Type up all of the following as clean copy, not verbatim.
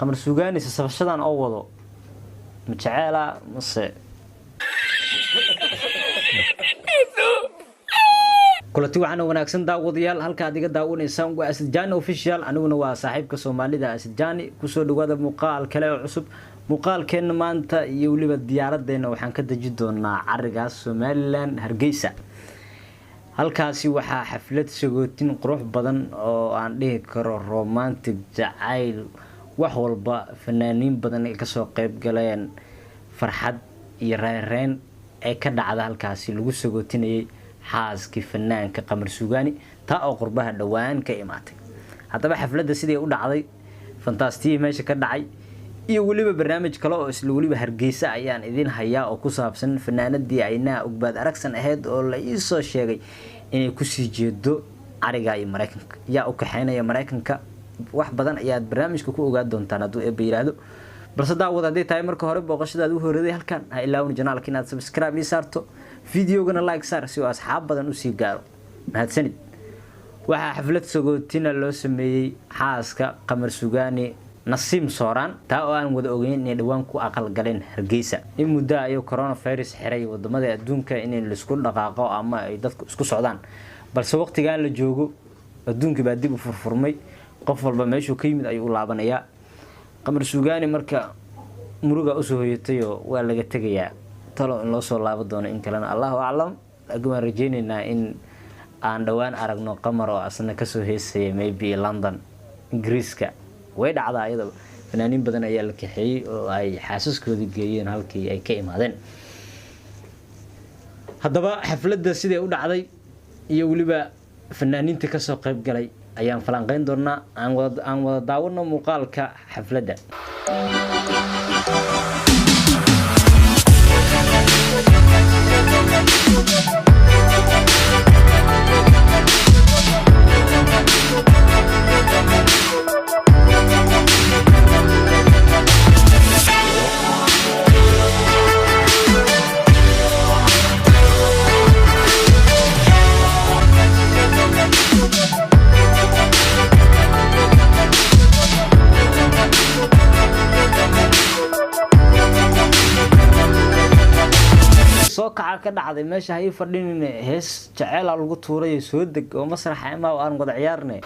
qamar suugaani safashadan oo wado ma jeceela mase kulanti waxaan wanaagsan daawadayaal halka aad iga daawaneysaan waa Asad Jani official aniguna waa saaxiibka Soomaalida Asad Jani ku soo dhawaada muuqaal kale oo cusub muuqaalkeena maanta iyo waliba diyaaradeena waxaan ka daji doonaa carigaas Somaliland Hargeysa halkaasi waxaa xaflad sagootin qurux badan oo aan dhihi karo romantic jacayl wax walba fanaaniin badan ay ka soo qayb galeen farxad iyo reereen ay ka dhacda halkaasi lagu sagootinayay xaaskii fanaanka qamar suugaani taa oo qurbaha dhawaan ka imaatay hadaba xafladda sidii u dhacday fantastic meesha ka dhacay iyo waliba barnaamij kale oo isla waliba Hargeysa ayaan idin hayaa oo ku saabsan fanaanadii ayna ogbaad aragsan ahayd oo la ii soo sheegay inay ku sii jeedo ariga iyo Mareykanka yaa u kaxeynaya Mareykanka wax badan ayaad barnaamijka ku ogaa doontaan haduu ay yiraahdo balse daawada haday tahay marka hore booqashadaad u horeeday halkan ha ilaawin janaalka inaad subscribe ii saarto videogana like saar si asxaab badan u sii gaaro mahadsanid waxa xaflad sagootina loo sameeyay xaaska qamar suugaani Nasiim Sooraan taa oo aan wada ogeyn in dhawaan ku aqal galeen Hargeysa in muddo ayo coronavirus xiray wadamada adduunka in la isku dhaqaaqo ama ay dadku isku socdaan balse waqtigan la joogo adduunka baa dib u furfurmay qof walba meeshuu ka yimid ayuu laabanaya qamar suugaani marka muruga u soo hoyatay oo waa laga tagayaa talo in loo soo laabo doono in kalena Allahu a'lam agaan rajeynayna in aan dhawaan aragno qamar oo asna ka soo heesay maybe London Ingiriiska way dhacdaa iyada fanaaniin badan ayaa la kaxeeyay oo ay xaasaskooda geeyeen halkii ay ka imaadeen hadaba xafladda sidii u dhacday iyo waliba fanaaniinta ka soo qayb galay ayaan falanqeyn doonaa aan wada daawano muuqaalka xafladda ka dhacday meesha ay fadhin hees jacayl lagu tuuray soo deg oo masraxa ama aan wada ciyaarnay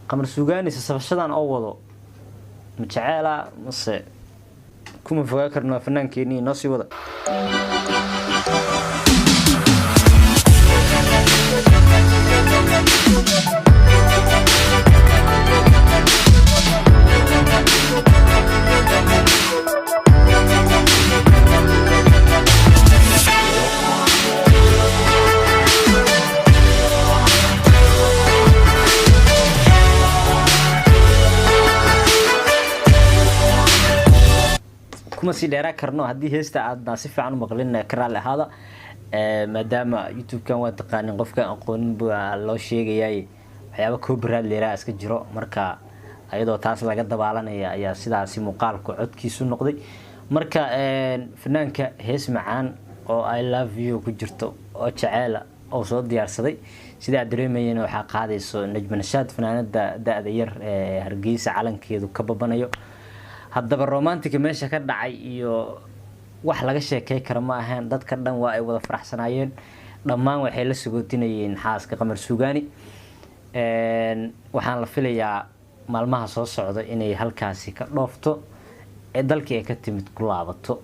qamar suugaani safashadan oo wado ma jacayla mase kuma fogaa karno fanaankeenii noo sii wada kuma si dheera karno hadii heesta aad si fiican u maqlin karaal ahaada maadaama YouTube kan waa taqaanin qofka aqoonin baa loo sheegayay waxyaabo copyright leeyahay iska jiro marka ayadoo taas laga dabaalanaya ayaa sidaasi muuqaalku codkiisu noqday marka fanaanka hees macaan oo I love you ku jirto oo jacayl oo soo diyaarsaday sida dareemayeen waxa qaadayso Najma Nashaad fanaanada da'da yar Hargeysa calankeedu ka babanayo haddaba romantic meesha ka dhacay iyo wax laga sheekay karo ma ahaan dadka dhan waa ay wada faraxsanaayeen dhammaan waxay la sagootinayeen xaaska qamar suugaani waxaan la filayaa maalmaha soo socda inay halkaasi ka dhoofto ee dalkii ay ka timid ku laabato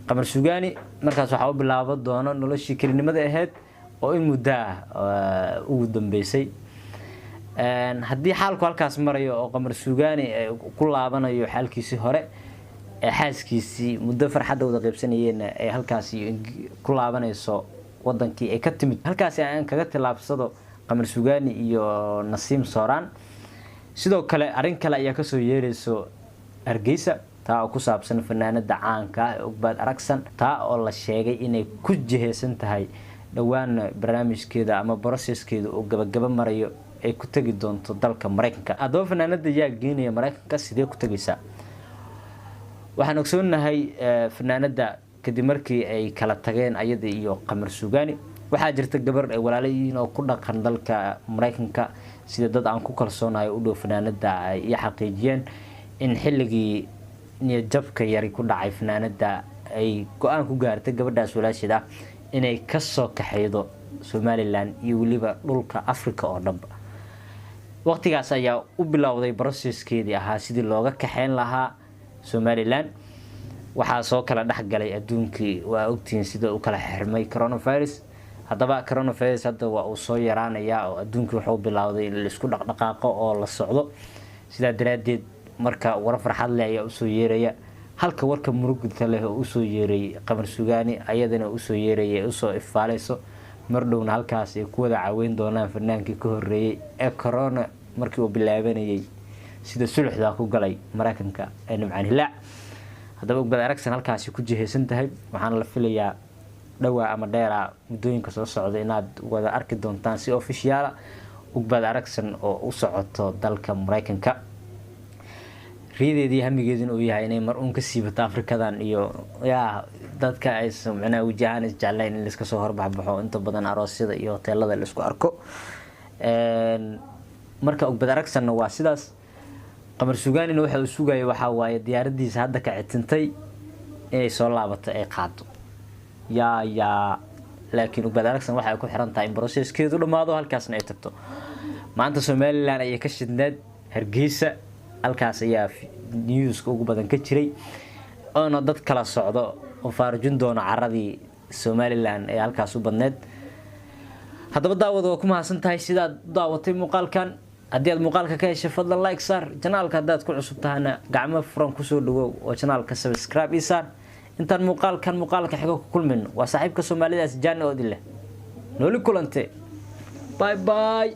qamar suugaani markaas waxa uu bilaabo doono noloshii kelinimada ahayd oo in muddo ugu dambeysay haddii xaalku halkaas marayo oo qamar suugaani ku laabanayo xaalkiisii hore ee xaaskiisii muddo farxad wada qaybsanayeen ee halkaasi ku laabanayso wadankii ay ka timid halkaasi aan kaga tilaabsado qamar suugaani iyo Nasiim Sooraan sidoo kale arin kale ayaa ka soo yeerayso Hargeysa taa oo ku saabsan fanaanada caanka ah ogbaad aragsan taa oo la sheegay inay ku jiheysan tahay dhawaan barnaamijkeeda ama processkeeda oo gabagaba marayo ay ku tagi doonto dalka Mareykanka adoo fanaanada yaa geynaya Mareykanka sidee ku tagaysaa waxaan ogsoonahay fanaanada kadib markii ay kala tageen ayada iyo qamar suugaani waxaa jirta gabar ay walaalayihiin oo ku dhaqan dalka Mareykanka sida dad aan ku kalsoonahay u dhow fanaanada ay xaqiijiyeen in xilligii niyad jabka yari ku dhacay fanaanada ay go'aan ku gaartay gabadhaas walaashida inay ka soo kaxaydo Somaliland iyo waliba dhulka Afrika oo dhanba waqtigaas ayaa u bilowday processkeedii ahaa sidii looga kaxeyn lahaa Somaliland waxaa soo kala dhaxgalay adduunkii waa ogtiin sida uu kala xirmay coronavirus haddaba coronavirus hadda waa uu soo yaraanaya oo adduunku wuxuu bilowday in la isku dhaqdhaqaaqo oo la socdo sida daraadeed marka war farxad leh ayaa u soo yeeraya halka warka murugta leh oo u soo yeeray Qamar Sugaani ayadana u soo yeerayay u soo ifaaleyso mardowna halkaas ay ku wada caawin doonaan fannaankii ka horeeyay ee corona markii uu bilaabanayay sida sulxda ku galay Mareykanka ee Nimcaan Hilaac haddaba Ugbaad Aragsan halkaas ku jiheysan tahay waxaan la filayaa dhawaa ama dheera muddooyinka soo socda inaad wada arki doontaan si official Ugbaad Aragsan oo u socoto dalka Mareykanka riideedii hamigeedin uu yahay inay mar uun ka siibato Afrikadan iyo dadka ay sumcana wajahan isjeclayn in la iska soo horbaxo inta badan aroosyada iyo hoteelada la isku arko marka Ugbaad Aragsan waa sidaas Qamar Sugaani waxa uu sugayay waxa waaye diyaaradiisa hadda ka citintay inay soo laabato ay qaado laakiin Ugbaad Aragsan waxa ay ku xiran tahay in processkeedu dhamaado halkaasna ay tagto maanta Somaliland ay ka shidneed Hargeysa halkaas ayaa news ugu badan ka jiray oo dad kala socdo oo faarjin doona caradii Somaliland ee halkaas u badneed haddaba daawado ku mahadsantahay sidaad daawatay muuqaalkan haddii aad muuqaalka ka heshay fadlan like saar channelka haddaad ku cusub tahana gacmo furan ku soo dhawow oo channelka subscribe isaar intaan muuqaalka xiga ku kulmin waa saaxiibka Soomaalida Asjani oo dile nooli kulante bye bye